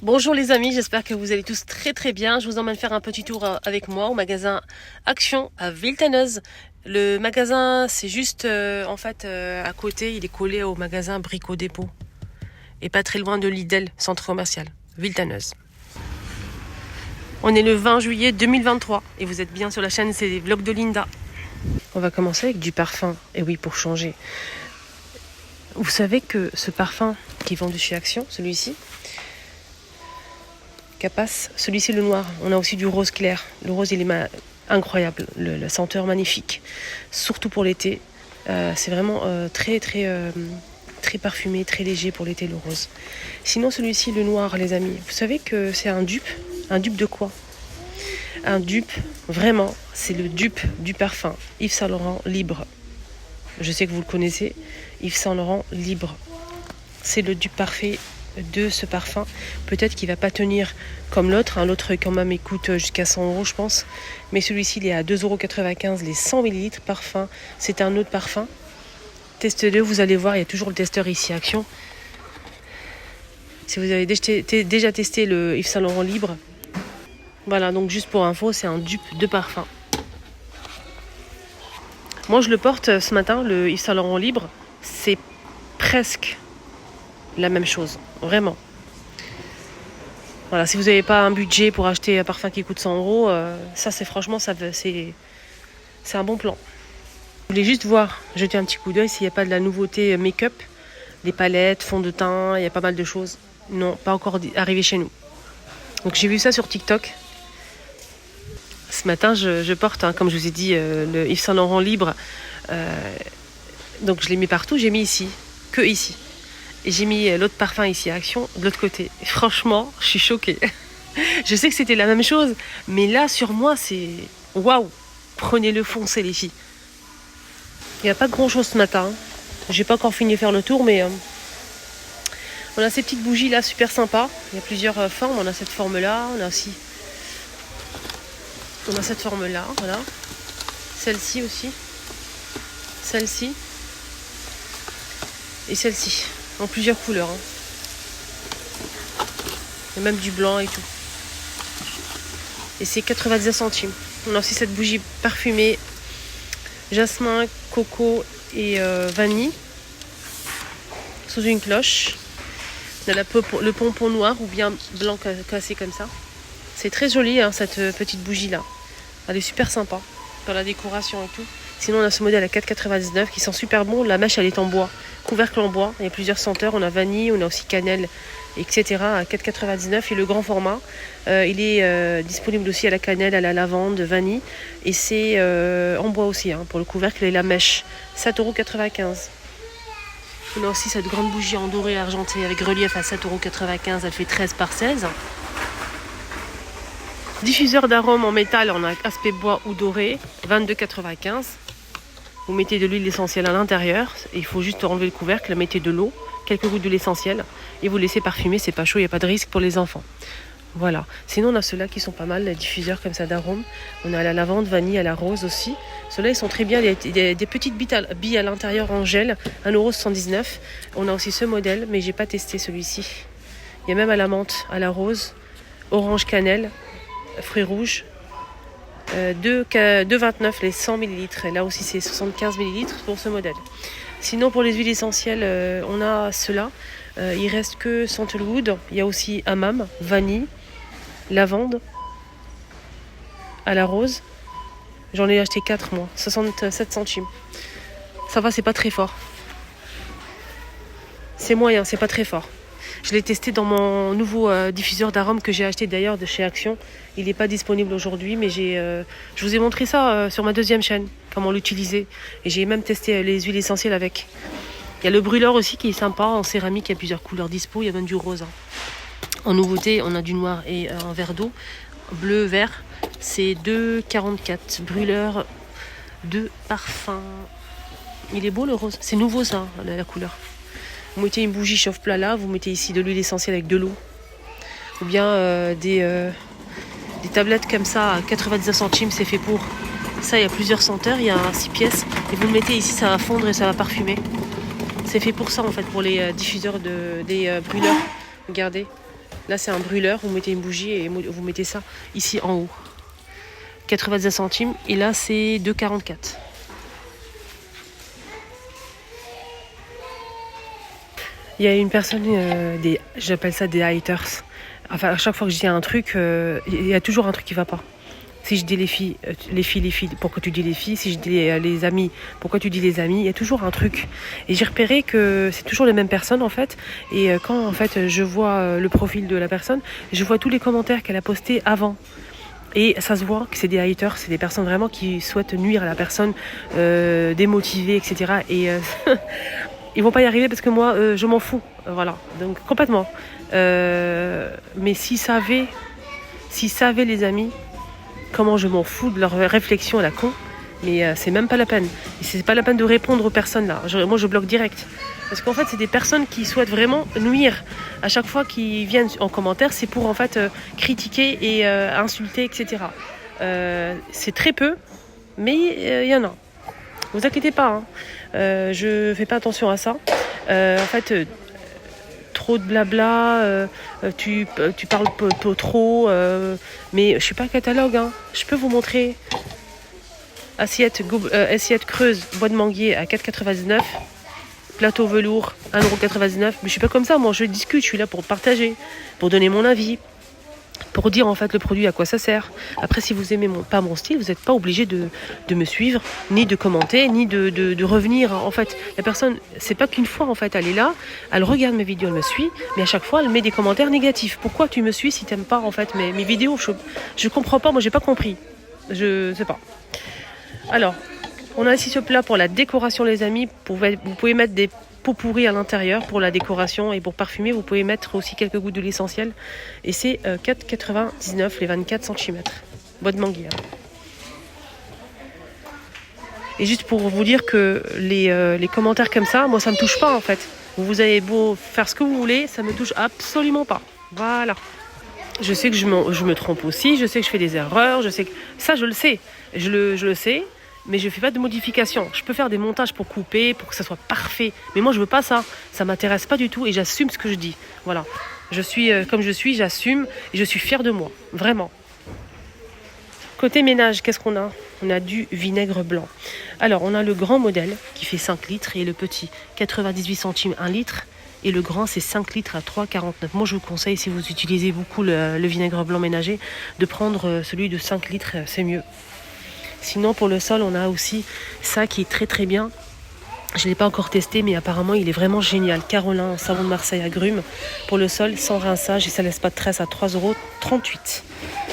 Bonjour les amis, j'espère que vous allez tous très très bien. Je vous emmène faire un petit tour avec moi au magasin Action à Villetaneuse. Le magasin c'est juste à côté, il est collé au magasin Brico Dépôt. Et pas très loin de Lidl, centre commercial, Villetaneuse. On est le 20 juillet 2023 et vous êtes bien sur la chaîne, c'est les vlogs de Linda. On va commencer avec du parfum, et oui pour changer. Vous savez que ce parfum qui est vendu chez Action, celui-ci, Capas, celui-ci le noir. On a aussi du rose clair. Le rose il est incroyable, la senteur magnifique. Surtout pour l'été. C'est vraiment très parfumé, très léger pour l'été le rose. Sinon celui-ci le noir les amis. Vous savez que c'est un dupe. Un dupe de quoi? Un dupe, vraiment, c'est le dupe du parfum Yves Saint Laurent Libre. Je sais que vous le connaissez. Yves Saint Laurent Libre. C'est le dupe parfait de ce parfum. Peut-être qu'il va pas tenir comme l'autre. L'autre quand même il coûte jusqu'à 100 € je pense. Mais celui-ci il est à 2,95 € les 100 ml parfum. C'est un autre parfum. Testez-le, vous allez voir, il y a toujours le testeur ici Action. Si vous avez déjà testé le Yves Saint Laurent Libre. Voilà, donc juste pour info, c'est un dupe de parfum. Moi je le porte ce matin, le Yves Saint Laurent Libre. C'est presque la même chose, vraiment. Voilà, si vous n'avez pas un budget pour acheter un parfum qui coûte 100 €, ça c'est franchement, c'est un bon plan. Je voulais juste voir, jeter un petit coup d'œil s'il n'y a pas de la nouveauté make-up, des palettes, fond de teint, il y a pas mal de choses. Non, pas encore arrivé chez nous. Donc j'ai vu ça sur TikTok. Ce matin, je porte, comme je vous ai dit, le Yves Saint Laurent Libre. Donc je l'ai mis partout, j'ai mis ici, que ici. Et j'ai mis l'autre parfum ici à Action, de l'autre côté. Et franchement, je suis choquée. Je sais que c'était la même chose, mais là, sur moi, c'est... Waouh! Prenez-le, foncez les filles. Il n'y a pas de grand-chose ce matin. J'ai pas encore fini de faire le tour, mais... On a ces petites bougies là, super sympas. Il y a plusieurs formes. On a cette forme-là, on a aussi... On a cette forme-là, voilà. Celle-ci aussi. Celle-ci. Et celle-ci. En plusieurs couleurs. Il y a même du blanc et tout. Et c'est 99 centimes. On a aussi cette bougie parfumée. Jasmin, coco et vanille. Sous une cloche. On a le pompon noir ou bien blanc cassé comme ça. C'est très joli cette petite bougie là. Elle est super sympa. Dans la décoration et tout. Sinon on a ce modèle à 4,99 qui sent super bon. La mèche elle est en bois. Couvercle en bois. Il y a plusieurs senteurs. On a vanille, on a aussi cannelle, etc. à 4,99. Et le grand format, il est disponible aussi à la cannelle, à la lavande, vanille. Et c'est en bois aussi pour le couvercle et la mèche. 7,95 €. On a aussi cette grande bougie en doré argenté avec relief à 7,95 €. Elle fait 13 par 16. Diffuseur d'arômes en métal en aspect bois ou doré, 22,95 €. Vous mettez de l'huile essentielle à l'intérieur. Et il faut juste enlever le couvercle, mettez de l'eau, quelques gouttes d'huile essentielle et vous laissez parfumer. C'est pas chaud, il n'y a pas de risque pour les enfants. Voilà. Sinon on a ceux-là qui sont pas mal, les diffuseurs comme ça d'arômes. On a à la lavande, vanille, à la rose aussi. Ceux-là ils sont très bien, il y a des petites billes à l'intérieur en gel, 1,79 €. On a aussi ce modèle, mais j'ai pas testé celui-ci. Il y a même à la menthe, à la rose, orange cannelle, fruits rouges. 2,29 € les 100 ml. Et là aussi c'est 75 ml pour ce modèle. Sinon pour les huiles essentielles, on a ceux-là. Il reste que Sandalwood. Il y a aussi hammam, vanille, lavande, à la rose. J'en ai acheté 4 moi, 67 centimes. Ça va, c'est pas très fort. C'est moyen, c'est pas très fort. Je l'ai testé dans mon nouveau diffuseur d'arômes que j'ai acheté d'ailleurs de chez Action. Il n'est pas disponible aujourd'hui, mais je vous ai montré ça sur ma deuxième chaîne, comment l'utiliser. Et j'ai même testé les huiles essentielles avec. Il y a le brûleur aussi qui est sympa, en céramique, il y a plusieurs couleurs dispo, il y a même du rose. En nouveauté, on a du noir et un verre d'eau, bleu, vert. C'est 2,44 €. Brûleur de parfum. Il est beau le rose, c'est nouveau ça, la couleur. Vous mettez une bougie chauffe-plat là, vous mettez ici de l'huile essentielle avec de l'eau. Ou bien des tablettes comme ça à 99 centimes, c'est fait pour. Ça, il y a plusieurs senteurs, il y a 6 pièces. Et vous le mettez ici, ça va fondre et ça va parfumer. C'est fait pour ça en fait, pour les diffuseurs des brûleurs. Regardez, Là, c'est un brûleur. Vous mettez une bougie et vous mettez ça ici en haut. 90 centimes. Et là, c'est 2,44. Il y a une personne, j'appelle ça des haters. Enfin, à chaque fois que je dis un truc, il y a toujours un truc qui ne va pas. Si je dis les filles, pourquoi tu dis les filles? Si je dis les amis, pourquoi tu dis les amis? Il y a toujours un truc. Et j'ai repéré que c'est toujours les mêmes personnes en fait. Et quand en fait je vois le profil de la personne, je vois tous les commentaires qu'elle a postés avant. Et ça se voit que c'est des haters, c'est des personnes vraiment qui souhaitent nuire à la personne, démotiver, etc. Et ils vont pas y arriver parce que moi, je m'en fous. Voilà, donc complètement. Mais s'ils savaient les amis, comment je m'en fous de leur réflexion à la con, mais c'est même pas la peine. Et c'est pas la peine de répondre aux personnes là. Moi je bloque direct. Parce qu'en fait c'est des personnes qui souhaitent vraiment nuire. À chaque fois qu'ils viennent en commentaire, c'est pour en fait critiquer et insulter, etc. C'est très peu, mais il y en a. Vous inquiétez pas, hein. Je fais pas attention à ça. En fait, trop de blabla, tu parles trop, mais je suis pas catalogue, hein. Je peux vous montrer assiette creuse, bois de manguier à 4,99, plateau velours 1,99 €. Mais je suis pas comme ça, moi je discute, je suis là pour partager, pour donner mon avis, pour dire en fait le produit à quoi ça sert. Après, si vous aimez pas mon style, vous n'êtes pas obligé de me suivre, ni de commenter, ni de revenir. En fait, la personne, c'est pas qu'une fois en fait, elle est là, elle regarde mes vidéos, elle me suit, mais à chaque fois, elle met des commentaires négatifs. Pourquoi tu me suis si t'aimes pas en fait mes vidéos? Je comprends pas, moi j'ai pas compris. Je sais pas. Alors, on a ici ce plat pour la décoration, les amis. Vous pouvez mettre des pot pourri à l'intérieur pour la décoration et pour parfumer. Vous pouvez mettre aussi quelques gouttes de l'essentiel. Et c'est 4,99 les 24 cm. Bois de manguier. Et juste pour vous dire que les commentaires comme ça, moi ça me touche pas en fait. Vous avez beau faire ce que vous voulez, ça me touche absolument pas. Voilà. Je sais que je me trompe aussi, je sais que je fais des erreurs, je sais que ça je le sais. Je le sais. Mais je ne fais pas de modification. Je peux faire des montages pour couper, pour que ça soit parfait. Mais moi, je ne veux pas ça. Ça ne m'intéresse pas du tout et j'assume ce que je dis. Voilà. Je suis comme je suis, j'assume et je suis fière de moi. Vraiment. Côté ménage, qu'est-ce qu'on a? On a du vinaigre blanc. Alors, on a le grand modèle qui fait 5 litres et le petit 98 centimes 1 litre. Et le grand, c'est 5 litres à 3,49. Moi, je vous conseille, si vous utilisez beaucoup le vinaigre blanc ménager, de prendre celui de 5 litres. C'est mieux. Sinon, pour le sol, on a aussi ça qui est très très bien. Je ne l'ai pas encore testé, mais apparemment, il est vraiment génial. Carolin, savon de Marseille agrumes. Pour le sol, sans rinçage, et ça ne laisse pas de tresse à 3,38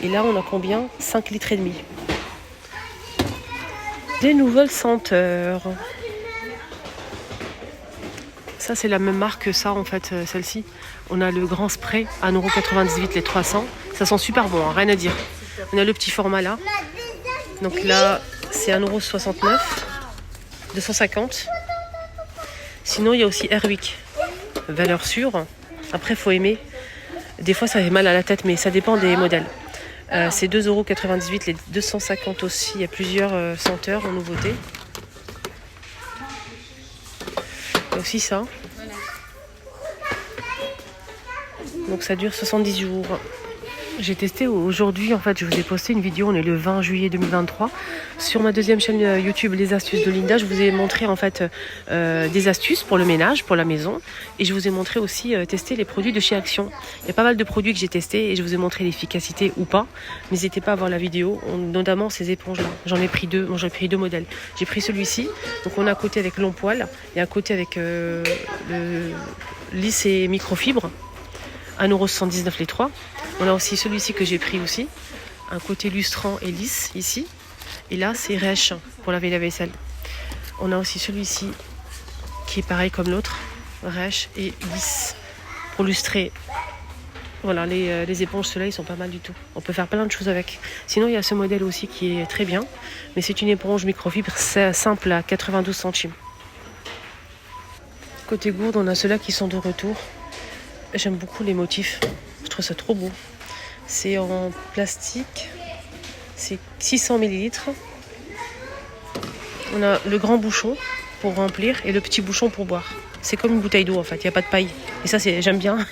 €. Et là, on a combien? 5 litres et demi. Des nouvelles senteurs. Ça, c'est la même marque que ça, en fait, celle-ci. On a le grand spray à 1,98 € les 300. Ça sent super bon, hein, rien à dire. On a le petit format là. Donc là, c'est 1,69 €, 250. Sinon, il y a aussi Airwick, valeur sûre. Après, il faut aimer. Des fois, ça fait mal à la tête, mais ça dépend des modèles. C'est 2,98 €, les 250 aussi. Il y a plusieurs senteurs en nouveauté. Il y a aussi ça. Donc ça dure 70 jours. J'ai testé aujourd'hui, en fait, je vous ai posté une vidéo, on est le 20 juillet 2023. Sur ma deuxième chaîne YouTube, Les Astuces de Linda, je vous ai montré en fait des astuces pour le ménage, pour la maison. Et je vous ai montré aussi tester les produits de chez Action. Il y a pas mal de produits que j'ai testés et je vous ai montré l'efficacité ou pas. N'hésitez pas à voir la vidéo, notamment ces éponges-là. J'en ai pris deux, j'ai pris 2 modèles. J'ai pris celui-ci, donc on a un côté avec long poil et un côté avec le lisse et microfibre. 1,79 € les 3. On a aussi celui-ci que j'ai pris aussi. Un côté lustrant et lisse ici. Et là, c'est rêche pour laver la vaisselle. On a aussi celui-ci qui est pareil comme l'autre. Rêche et lisse pour lustrer. Voilà, les éponges, ceux-là, ils sont pas mal du tout. On peut faire plein de choses avec. Sinon, il y a ce modèle aussi qui est très bien. Mais c'est une éponge microfibre simple à 92 centimes. Côté gourde, on a ceux-là qui sont de retour. J'aime beaucoup les motifs, je trouve ça trop beau. C'est en plastique, c'est 600 ml. On a le grand bouchon pour remplir et le petit bouchon pour boire. C'est comme une bouteille d'eau en fait, il n'y a pas de paille. Et ça, j'aime bien.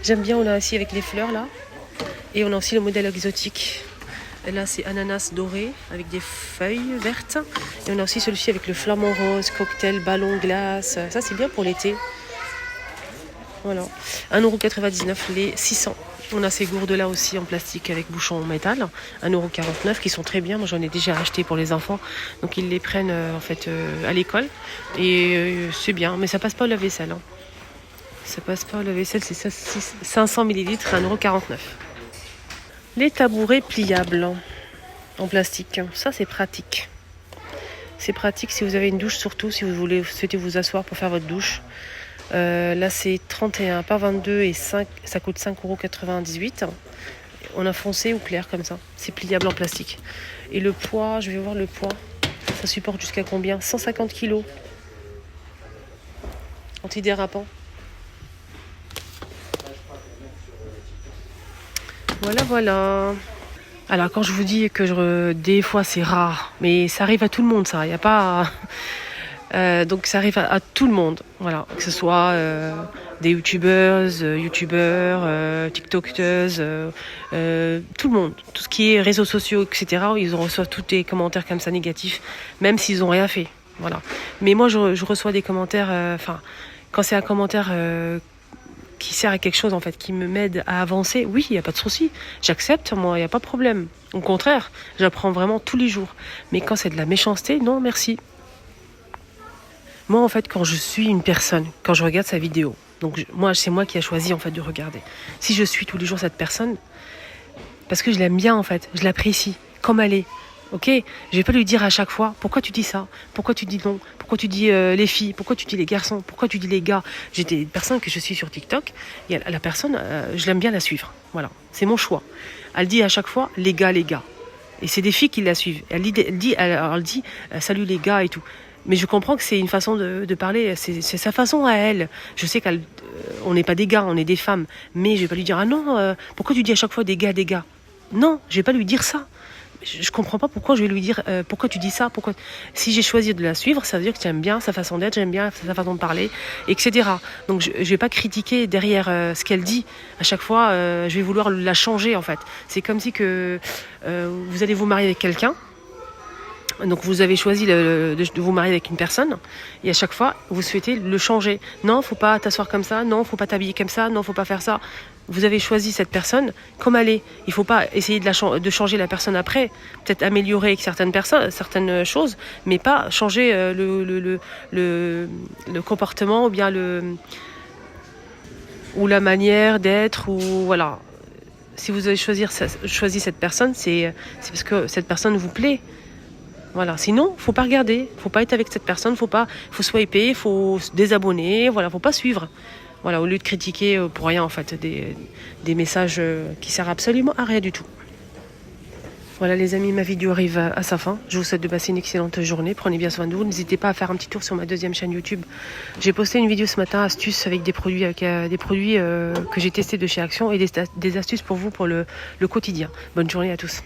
J'aime bien, on a aussi avec les fleurs là. Et on a aussi le modèle exotique. Et là, c'est ananas doré avec des feuilles vertes. Et on a aussi celui-ci avec le flamant rose, cocktail, ballon, glace. Ça, c'est bien pour l'été. Voilà. 1,99€ les 600. On a ces gourdes-là aussi en plastique avec bouchon en métal. 1,49€ qui sont très bien. Moi, j'en ai déjà acheté pour les enfants. Donc, ils les prennent en fait à l'école. Et c'est bien. Mais ça passe pas au lave-vaisselle. Hein. Ça passe pas au lave-vaisselle. C'est 500 ml, 1,49€. Les tabourets pliables en plastique. Ça, c'est pratique. C'est pratique si vous avez une douche, surtout si vous souhaitez vous asseoir pour faire votre douche. Là, c'est 31 par 22 et 5, ça coûte 5,98€. On a foncé ou clair comme ça. C'est pliable en plastique. Et le poids, je vais voir le poids. Ça supporte jusqu'à combien? 150 kg. Antidérapant. Voilà. Alors, quand je vous dis que des fois c'est rare, mais ça arrive à tout le monde, ça. Il n'y a pas. Donc ça arrive à tout le monde, voilà, que ce soit des youtubeuses, tiktokeuses, tout le monde, tout ce qui est réseaux sociaux, etc. Ils reçoivent tous des commentaires comme ça négatifs, même s'ils n'ont rien fait, voilà. Mais moi je reçois des commentaires, quand c'est un commentaire qui sert à quelque chose en fait, qui m'aide à avancer, oui, il n'y a pas de souci, j'accepte, moi, il n'y a pas de problème. Au contraire, j'apprends vraiment tous les jours. Mais quand c'est de la méchanceté, non, merci. Moi, en fait, quand je suis une personne, quand je regarde sa vidéo, donc c'est moi qui ai choisi en fait de regarder. Si je suis tous les jours cette personne, parce que je l'aime bien en fait, je l'apprécie comme elle est. Ok, je vais pas lui dire à chaque fois pourquoi tu dis ça, pourquoi tu dis non, pourquoi tu dis les filles, pourquoi tu dis les garçons, pourquoi tu dis les gars. J'ai des personnes que je suis sur TikTok et la personne, je l'aime bien la suivre. Voilà, c'est mon choix. Elle dit à chaque fois les gars. Et c'est des filles qui la suivent. Elle dit salut les gars et tout. Mais je comprends que c'est une façon de parler, c'est sa façon à elle. Je sais qu'on n'est pas des gars, on est des femmes. Mais je vais pas lui dire, ah non, pourquoi tu dis à chaque fois des gars. Non, je vais pas lui dire ça. Je comprends pas pourquoi je vais lui dire, pourquoi tu dis ça. Si j'ai choisi de la suivre, ça veut dire que j'aime bien sa façon d'être, j'aime bien sa façon de parler, etc. Donc je vais pas critiquer derrière ce qu'elle dit. À chaque fois, je vais vouloir la changer en fait. C'est comme si que vous allez vous marier avec quelqu'un. Donc vous avez choisi de vous marier avec une personne et à chaque fois vous souhaitez le changer. Non, faut pas t'asseoir comme ça, non, faut pas t'habiller comme ça, non, faut pas faire ça. Vous avez choisi cette personne comme elle est. Il faut pas essayer de changer la personne après, peut-être améliorer avec certaines choses, mais pas changer le comportement ou bien ou la manière d'être ou voilà. Si vous avez choisi cette personne, c'est parce que cette personne vous plaît. Voilà, sinon, faut pas regarder, faut pas être avec cette personne, faut swiper, faut se désabonner, voilà, faut pas suivre. Voilà, au lieu de critiquer pour rien en fait, des messages qui servent absolument à rien du tout. Voilà les amis, ma vidéo arrive à sa fin. Je vous souhaite de passer une excellente journée. Prenez bien soin de vous. N'hésitez pas à faire un petit tour sur ma deuxième chaîne YouTube. J'ai posté une vidéo ce matin, astuces avec des produits que j'ai testés de chez Action et des astuces pour vous pour le quotidien. Bonne journée à tous.